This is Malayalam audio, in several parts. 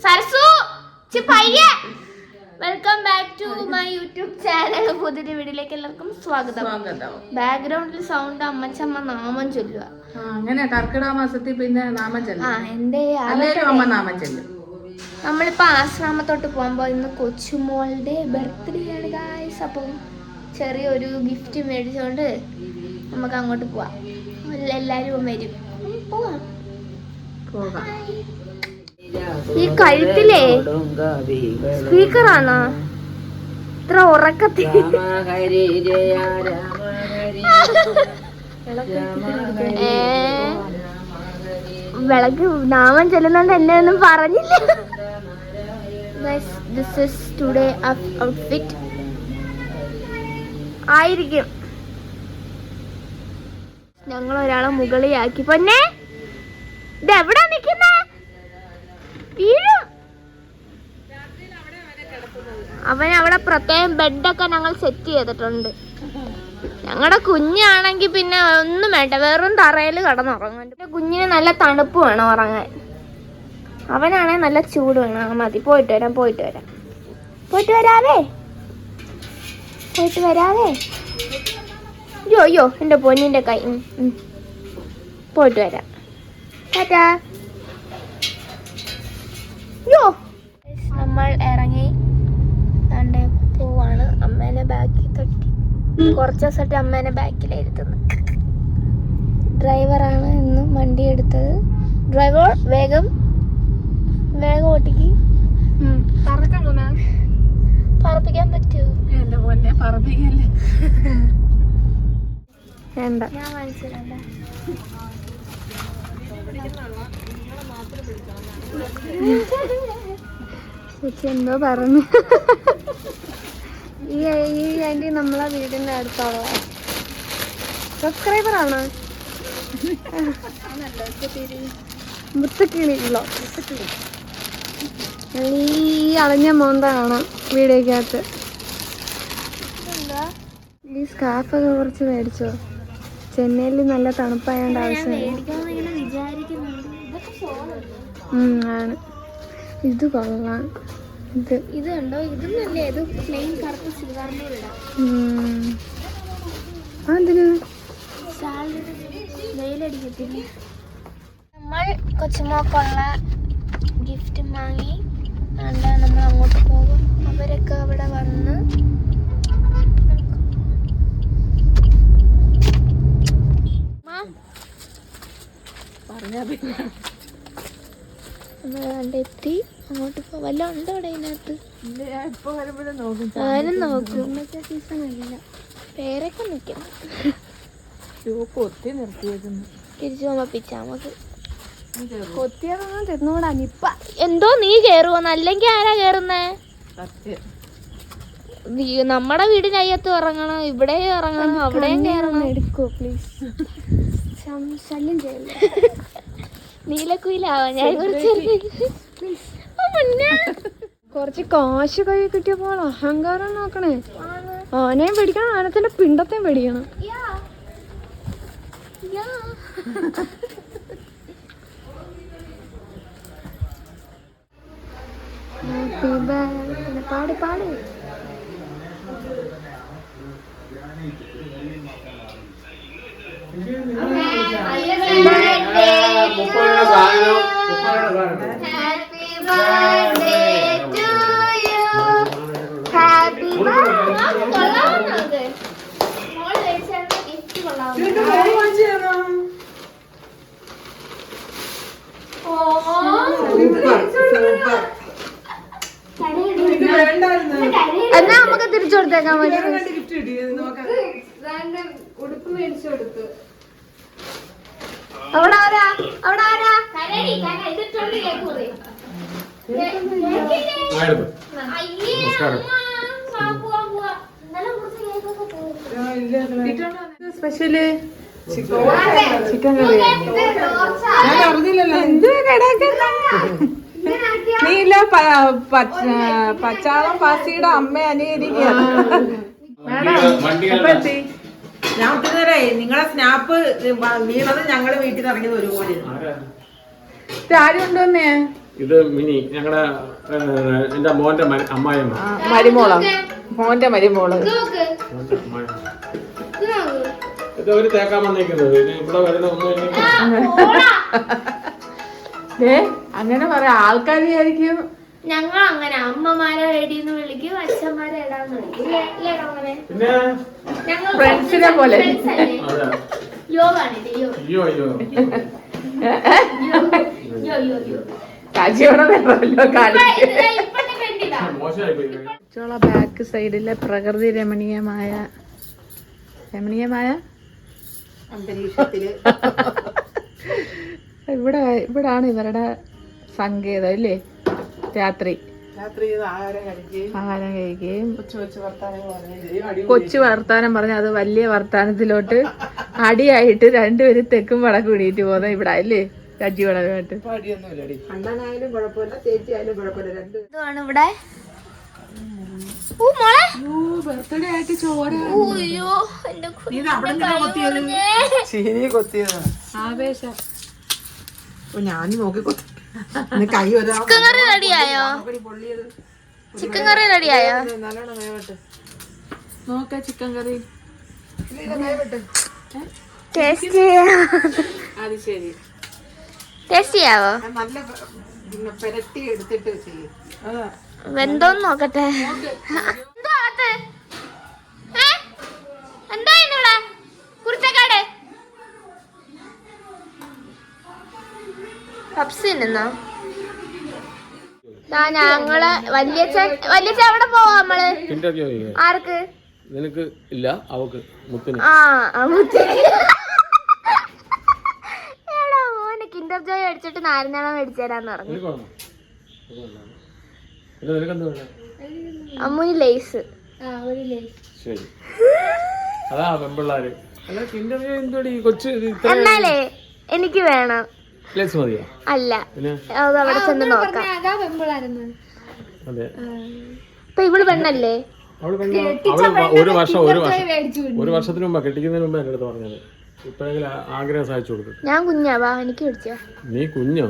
Sarasu welcome back to my YouTube channel. പുതിയ വീഡിയോയിലേക്ക് എല്ലാവർക്കും സ്വാഗതം. ബാക്ക്ഗ്രൗണ്ടിൽ സൗണ്ട് അമ്മച്ചമ്മ നാമം ചൊല്ലുക. അങ്ങനെ കർക്കിടക മാസത്തിൽ പിന്നെ നാമം ചൊല്ലും. അമ്മ നാമം ചൊല്ലും. നമ്മളിപ്പോ ആശ്രമത്തോട്ട് പോകുമ്പോ ഇന്ന് കൊച്ചുമോളുടെ ബർത്ത്ഡേ ആണ് ഗായ്സ്. അപ്പം ചെറിയൊരു ഗിഫ്റ്റ് മേടിച്ചുകൊണ്ട് നമുക്ക് അങ്ങോട്ട് പോവാം. എല്ലാരും വരും, പോവാം. ഈ കഴുത്തിലേ സ്പീക്കറാണോ ഇത്ര ഉറക്കത്തിൽ? വിളക്ക് നാമം ചെല്ലുന്നോണ്ട് എന്നെ ഒന്നും പറഞ്ഞില്ല. This is today outfit ആയിരിക്കും. ഞങ്ങൾ ഒരാളെ മുകളിലാക്കി. പൊന്നെ ഇത് എവിടാ നിക്കുന്നേ? വീഴും. അവൻ അവിടെ പ്രത്യേകം ബെഡൊക്കെ ഞങ്ങൾ സെറ്റ് ചെയ്തിട്ടുണ്ട്. ഞങ്ങളുടെ കുഞ്ഞാണെങ്കിൽ പിന്നെ ഒന്നും വേണ്ട, വെറും തറയിൽ കിടന്നുറങ്ങും. എൻ്റെ കുഞ്ഞിന് നല്ല തണുപ്പ് വേണം ഉറങ്ങാൻ. അവനാണെങ്കിൽ നല്ല ചൂട് വേണം. മതി, പോയിട്ട് വരാവേ. അയ്യോ എൻ്റെ പൊന്നിൻ്റെ കൈ. പോയിട്ട് വരാം. ടാറ്റാ. നമ്മൾ ഇറങ്ങി പോവാണ്. അമ്മേനെ ബാക്കിൽ തട്ടി കുറച്ച് ദിവസമായിട്ട് അമ്മേനെ ബാക്കിലായിരുന്നു. ഡ്രൈവറാണ് ഇന്ന് വണ്ടി എടുത്തത്. ഡ്രൈവർ വേഗം ഓട്ടിക്ക്. പറപ്പിക്കാൻ പറ്റുമോ? വേണ്ട, ഞാൻ മനസ്സിലല്ല. ചേച്ചി എന്തോ പറഞ്ഞു. ഈ ആൻറ്റി നമ്മളെ വീടിൻ്റെ അടുത്തുള്ള സബ്സ്ക്രൈബറാണോ? മുത്തക്കിളികളോ? ഈ അളഞ്ഞ മോന്ത കാണാം വീഡിയോക്കകത്ത്. ഈ സ്കാർഫൊക്കെ കുറച്ച് മേടിച്ചോ? ചെന്നൈയിൽ നല്ല തണുപ്പായോണ്ട് ആവശ്യമില്ല. ആണ്. ഇത് കൊള്ളാം. ഇത് കണ്ടോ? ഇതൊന്നല്ലേ, ഇത് പ്ലെയിൻ കറുത്ത ചുരിദാറിന്റെ അതിന് വെയിലടിക്കത്തില്ല. നമ്മൾ കൊച്ചുമോക്കുള്ള ഗിഫ്റ്റ് വാങ്ങി നമ്മൾ അങ്ങോട്ട് പോകും. അവരൊക്കെ അവിടെ വന്ന് എത്തി. അങ്ങോട്ട് വല്ല ഉണ്ടോ അവിടെ? അതിനകത്ത് ഞാനും നോക്കും. സീസണല്ല, പേരൊക്കെ നിൽക്കണം. തിരിച്ചു പോകുമ്പോ പിച്ചാമക്ക് കൊത്തിയതാ. നിപ്പ എന്തോ നീ കേറുവോന്ന്? അല്ലെങ്കിൽ ആരാ കേറുന്നേ? നമ്മടെ വീടിനകത്ത് ഇറങ്ങണം, ഇവിടെ ഇറങ്ങണം, അവിടെയും കേറണം. എടുക്കോ പ്ലീസ്, ശല്യം ചെയ്യല്ലേ. നീലക്കുയിലാവാ ഞാൻ. കുറച്ച് കാശ് കൈ കിട്ടിയപ്പോൾ അഹങ്കാരം നോക്കണേ. ആനയും പേടിക്കണം, ആനത്തിന്റെ പിണ്ടത്തെയും പേടിക്കണം. പാട് പാട്. എന്നാ നമുക്ക് തിരിച്ചു കൊടുത്തേക്കാൻ പറ്റും. ഉടുപ്പ് മേടിച്ചു കൊടുത്തു. അവിടെ ആരാ? സ്പെഷ്യല് ചിക്കൻ കറി. ഞാൻ അറിഞ്ഞില്ലല്ലോ. എന്ത് നീല പച്ചാളം പാസിയുടെ അമ്മ അനുകരിക്കുകയാണ്. ഞാൻ ഒത്തിരി നേരമായി നിങ്ങളെ സ്നാപ്പ് വീണത് ഞങ്ങള് വീട്ടിൽ നിന്ന് ഇറങ്ങിയത് ഒരുപോലെ. ആരും ഉണ്ടോന്നേ ഇത് മിനി ഞങ്ങളുടെ എന്റെ മോന്റെ അമ്മായിയമ്മ. മരുമോളോ? മോന്റെ മരുമോള്. മോന്റെ അമ്മായിയമ്മ. ഇത് അവര് തേക്കാൻ വന്നേക്കുന്നത്. ഇത് ഇവിടെ വരുന്ന ഒന്നും അങ്ങനെ പറയാം. ആൾക്കാർ വിചാരിക്കും ഞങ്ങൾ അങ്ങനെ അമ്മമാരെ എടീന്ന് വിളിക്കും, അച്ഛന്മാരെ എടാന്ന് വിളിക്കും. പിന്നെ ഞങ്ങൾ ഫ്രണ്ട്സിനെ പോലെ. അയ്യോ അയ്യോ മോശമായി പോയി. ബാക്ക് സൈഡിലെ പ്രകൃതി രമണീയമായ അന്തരീക്ഷത്തില് ഇവിടാണ് ഇവരുടെ സങ്കേതം അല്ലേ. രാത്രി ആഹാരം കഴിക്കുകയും കൊച്ചു വർത്താനം പറഞ്ഞ അത് വലിയ വർത്താനത്തിലോട്ട് അടിയായിട്ട് രണ്ടുപേരും തെക്കും വടക്കും ഇടിയിട്ട് പോകുന്ന ഇവിടെ അല്ലേ. കജ്ജി വളരുമായിട്ട് ഇതാണ് ഇവിടെ. ബർത്ത്ഡേ ആയിട്ട് ചോര ആവേശം. ഞാൻ നോക്കി കൈ ചിക്കൻ കറി റെഡിയായോ? ചിക്കൻ കറി റെഡിയായോ? നോക്ക ചിക്കൻ കറി ടേസ്റ്റ് അത് ശരി. ടേസ്റ്റ് ചെയ്യാവോ? നല്ല പെരട്ടി എടുത്തിട്ട് ചെയ്യും. വെന്തോന്ന് നോക്കട്ടെ. എന്താ ഇവിടെ കുറിച്ചക്കാട് പപ്സ് തിന്നോ? ഞങ്ങള് വല്യച്ഛ എവിടെ പോവാ നമ്മള്? ആർക്ക്? നിനക്ക് ഇല്ല, അവക്ക് മുത്തിന്. എടാ മോനെ കിൻഡർ ജോയ് അടിച്ചിട്ട് നാരങ്ങ മേടിച്ചേരാന്ന് പറഞ്ഞു. അമ്മൂന് ലേസ്. ശരി, അതാ പെമ്പിള്ളാര്. എന്നാലേ എനിക്ക് വേണം. അല്ല, അത് അവിടെ ചെന്ന് നോക്കാം. ഇപ്പൊ ഇവള് പെണ്ണല്ലേ? ഒരു വർഷത്തിന് മുമ്പ് കെട്ടിക്കുന്നതിന് മുമ്പ് എന്റെ അടുത്ത് പറഞ്ഞത്. ഇപ്പഴെങ്കിലും ആഗ്രഹം സാധിച്ചു കൊടുക്കും. ഞാൻ കുഞ്ഞാവാ, എനിക്ക് പിടിച്ചോ. നീ കുഞ്ഞോ?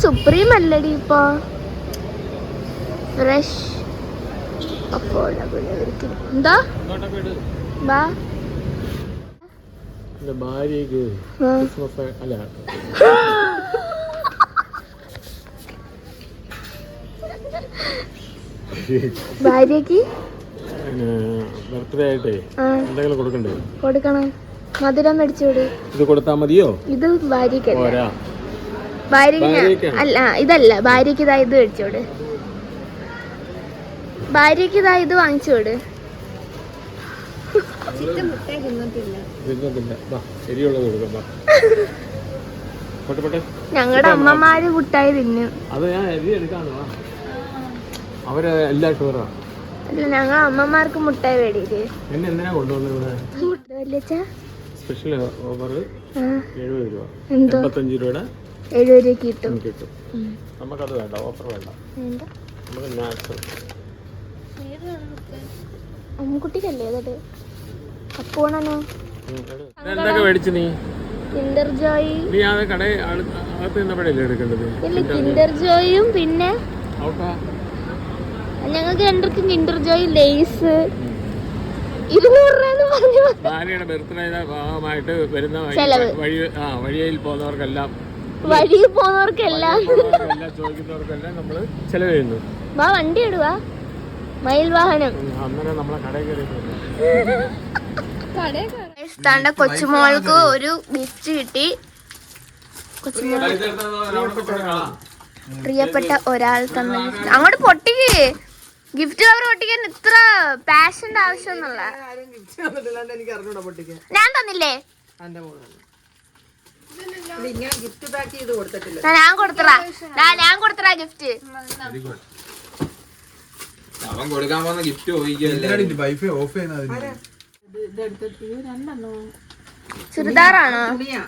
സുപ്രീം അല്ലടി ഇപ്പൊ. Fresh affordable. എന്താ ബാ ഭാര്യക്ക് അല്ല ഭാര്യക്ക് ബർത്ത്ഡേ ആയിട്ടേ എന്തെങ്കിലും കൊടുക്കണ്ടേ? കൊടുക്കണം. മധുരം മേടിച്ചോട്. ഇത് കൊടുത്താ മതിയോ? ഇത് ഭാര്യക്ക് അല്ല, ഇതല്ല ഭാര്യക്ക്. ഇതാ ഇത് മേടിച്ചോട്. ഭാര്യക്ക് ഇതാ ഇത് വാങ്ങിച്ചോട്. ഞങ്ങളുടെ അമ്മമാര് മുട്ടായി തിന്നും. അത് ഞാൻ അവര് എല്ലാ ഷുവറാ. അല്ല, ഞങ്ങൾ അമ്മമാർക്ക് മുട്ടായി മേടിയില്ലേ. എന്നെ എന്തിനാ കൊണ്ടുവന്നത്? സ്പെഷ്യൽ ഓഫർ 70 രൂപ. 85 രൂപയുടെ 70 രൂപ കിട്ടും. നമുക്കത് വേണ്ട, ഓഫർ വേണ്ട. നമുക്ക് നാച്ചുറൽ. അമ്മുക്കുട്ടിക്കല്ലേ അതത്? അപ്പോണോ എന്തൊക്കെ മേടിച്ചു നീ? കിൻഡർ ജോയ്. നീ ആ കടയിൽ അകത്ത് നിന്നപ്പോഴല്ലേ എടുക്കേണ്ടത്? ഇല്ല, കിൻഡർ ജോയും പിന്നെ ഞങ്ങൾക്ക് രണ്ടർക്കും കിൻഡർ ജോയ് ലേസ് 200 രൂപ പറഞ്ഞു. ഭാര്യയുടെ ബർത്ത്ഡേയുടെ ഭാഗമായിട്ട് വരുന്ന വഴിയിൽ പോകുന്നവർക്കെല്ലാം ചോദിക്കുന്നവർക്കെല്ലാം നമ്മള് ചെലവ് ചെയ്യുന്നു. വാ, വണ്ടി ഇടുവാ, മയിൽ വാഹനം. അന്നേരം നമ്മളെ കടയിൽ കയറി കൊച്ചുമോൾക്ക് ഒരു ഗിഫ്റ്റ് കിട്ടി. പ്രിയപ്പെട്ട ഒരാൾ തന്ന ഗിഫ്റ്റ്. അങ്ങോട്ട് പൊട്ടിക്ക്. ഗിഫ്റ്റ് കവർ പൊട്ടിക്കാൻ ഇത്ര പാഷന്റെ ആവശ്യമൊന്നുമില്ല. ഞാൻ തന്നില്ലേ? ഞാൻ കൊടുത്തറാ ഗിഫ്റ്റ്. അവൻ കൊടുക്കാൻ പോകുന്ന ഗിഫ്റ്റ് ഇതെടുത്തിട്ട് രണ്ടെണ്ണോ ചുരിദാറാണോ? തുണിയാ.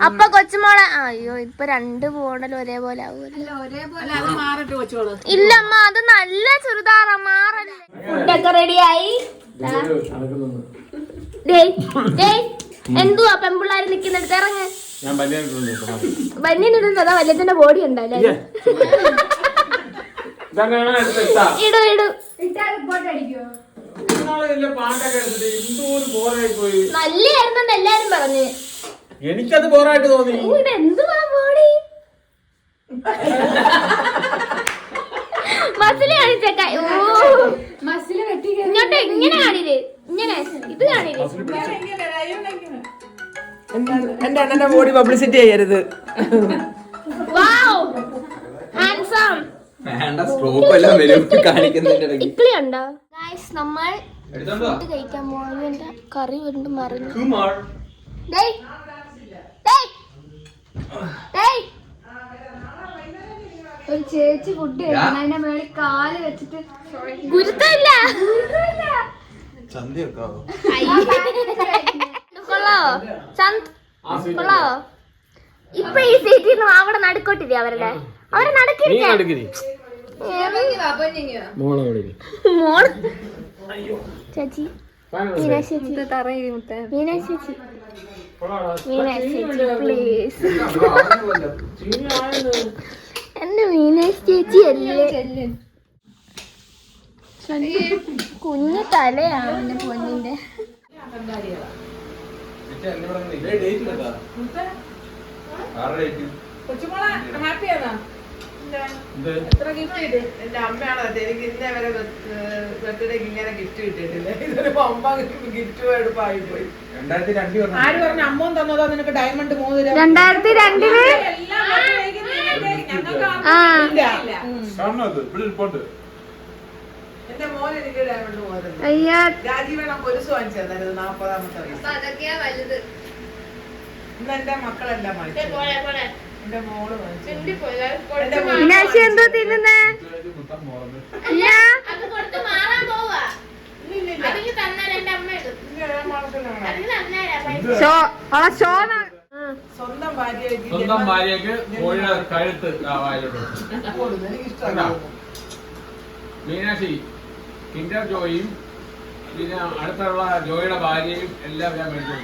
അപ്പൊ കൊച്ചുമോളെ അയ്യോ ഇപ്പൊ രണ്ട് മോഡൽ ഒരേപോലെ ആവുമല്ലോ. അല്ല അത് മാറിട്ട് വെച്ചോളൂ. ഇല്ലമ്മ അത് നല്ല ചുരിദാറാ, മാറല്ലേ. ഫുഡൊക്കെ റെഡിയായി. എന്തുവാ പെമ്പിള്ളാര് നിക്കുന്നിടത്ത് ഇറങ്ങ്. ഞാൻ ബന്യനിടുന്നതാ വല്യത്തിന്റെ ബോഡി ഉണ്ടല്ലേ. ഇടു ഇടു നല്ലായിരുന്നെന്ന് എല്ലാരും പറഞ്ഞു. എനിക്കത് ബോറായിട്ട് തോന്നി. എന്തുവാ ബോഡി മസില് കാണിച്ചേക്ക. ഇങ്ങോട്ട് ഇങ്ങനെ കാണില്ലേ, ഇങ്ങനെ ഇത് കാണില്ലേ. എന്റെ അണ്ണന്റെ ബോഡി പബ്ലിസിറ്റി ചെയ്യരുത്. ഇക്കളി ഉണ്ടോ ഗായ്സ്? നമ്മൾ ഫുഡ് കഴിക്കാൻ പോകുന്നതിന്റെ കറി കൊണ്ട് മറിഞ്ഞു. ഒരു ചേച്ചി ഫുഡ് കഴിക്കണം, അതിന്റെ മേളിൽ കാല് വെച്ചിട്ട് ഗുരുത്തമില്ല. കൊള്ളാവോ ചന്ത്? കൊള്ളാവോ? ഇപ്പൊ ഈ സീറ്റിൽ നിന്ന് അവിടെ നടുക്കോട്ടില്ലേ അവരുടെ നടക്കിരിക്കാൻ മോള് ചേച്ചി മീനാക്ഷി പ്ലീസ്. എന്റെ മീനാക്ഷി ചേച്ചി അല്ലേ, കുഞ്ഞു തലയാണ് എന്റെ പൊന്നിന്റെ. കൊച്ചുമോളെ ഹാപ്പിയാണോ? എത്ര ഗിഫ്റ്റ് കിട്ടി? എന്റെ അമ്മയാണോ എനിക്ക് ഇന്നേ വരെ ബർത്ത്ഡേക്ക് ഇങ്ങനെ ഗിഫ്റ്റ് കിട്ടിയിട്ടില്ല. ഇതൊരു അമ്മ ഗിഫ്റ്റ് എടുപ്പായി പോയി. ആര് പറഞ്ഞു അമ്മ തന്നതോ നിനക്ക് ഡയമണ്ട് മോതിരം? 2002 എന്റെ മോൻ എനിക്ക് ഡയമണ്ട് മോതിരം. അയ്യാ രാജീവേണം പൊരുസ് വാങ്ങിച്ചു തന്നായിരുന്നു 40ാമത്തെ വയസ്സ്. അതൊക്കെയാ വലുത്. ഇന്ന് എന്റെ മക്കളെല്ലാം വാങ്ങിച്ചു. എന്റെ മോള് വാങ്ങിച്ചു. മീനാക്ഷി എന്തോ തിന്നുന്നേ? സ്വന്തം ഭാര്യയ്ക്ക് കോഴിയുടെ കഴുത്ത് മീനാക്ഷി കിൻഡർ ജോയും പിന്നെ അടുത്തുള്ള ജോയിയുടെ ഭാര്യയും എല്ലാം ഞാൻ മേടിച്ചു.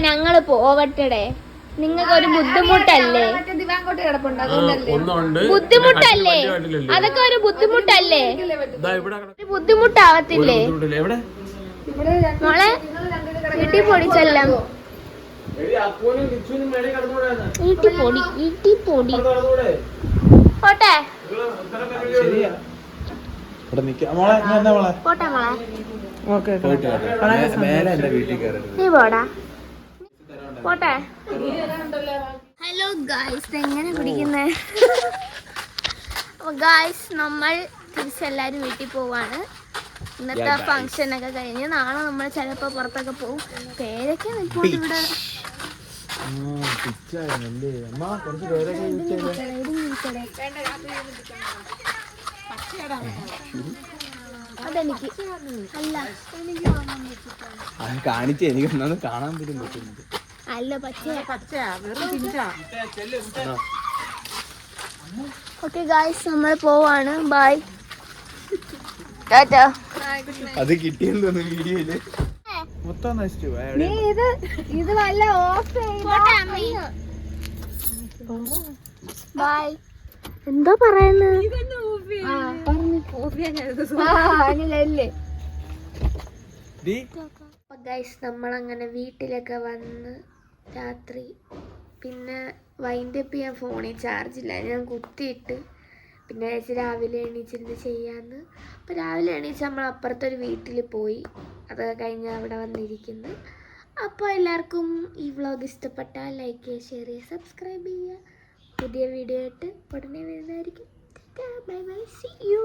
ഞങ്ങള് പോവട്ടെ, നിങ്ങൾക്ക് ഒരു ബുദ്ധിമുട്ടല്ലേ? ബുദ്ധിമുട്ടല്ലേ അതൊക്കെ? ഒരു ബുദ്ധിമുട്ടല്ലേ? ബുദ്ധിമുട്ടാവത്തില്ലേ മോളെ? വീട്ടിൽ പൊടിച്ചെല്ലാം വീട്ടിൽ പൊടി പോട്ടെ പോട്ടെ മോളെ, നീ പോടാ പോട്ടെ. ഹലോ ഗായ്സ്, എങ്ങനെ പിടിക്കുന്നേ? അപ്പൊ ഗായ്സ് നമ്മൾ തിരിച്ചെല്ലാരും വീട്ടിൽ പോവാണ്. ഇന്നത്തെ ഫംഗ്ഷനൊക്കെ കഴിഞ്ഞ് നാളെ നമ്മൾ ചിലപ്പോ പുറത്തൊക്കെ പോകും. പേരൊക്കെ നിൽപ്പുണ്ട് ഇവിടെ. അതെനിക്ക് അല്ല കാണിച്ച് എനിക്ക് കാണാൻ പോലും പറ്റുന്നുണ്ട്. അല്ല പച്ചയാ. ഓക്കെ ഗായ്സ്, നമ്മൾ പോവാണ്. ബൈ ടാറ്റാ. അത് കിട്ടിയെന്ന് തോന്നുന്നു വീഡിയോയില് മൊത്തം നശിച്ചു. ഇത് വല്ല ഓഫ് ബൈ. എന്താ പറയുന്നത്? നമ്മളങ്ങനെ വീട്ടിലൊക്കെ വന്ന് രാത്രി പിന്നെ വൈൻഡപ്പ് ചെയ്യാൻ ഫോണിൽ ചാർജില്ല, ഞാൻ കുത്തിയിട്ട് പിന്നെ രാവിലെ എണീച്ചിരുന്ന് ചെയ്യാമെന്ന്. അപ്പോൾ രാവിലെ എണീച്ച് നമ്മൾ അപ്പുറത്തൊരു വീട്ടിൽ പോയി, അതൊക്കെ കഴിഞ്ഞ് അവിടെ വന്നിരിക്കുന്നു. അപ്പോൾ എല്ലാവർക്കും ഈ വ്ളോഗ് ഇഷ്ടപ്പെട്ടാൽ ലൈക്ക് ചെയ്യുക, ഷെയർ ചെയ്യുക, സബ്സ്ക്രൈബ് ചെയ്യുക. പുതിയ വീഡിയോ ആയിട്ട് ഉടനെ വരുന്നതായിരിക്കും. Bye bye, see U.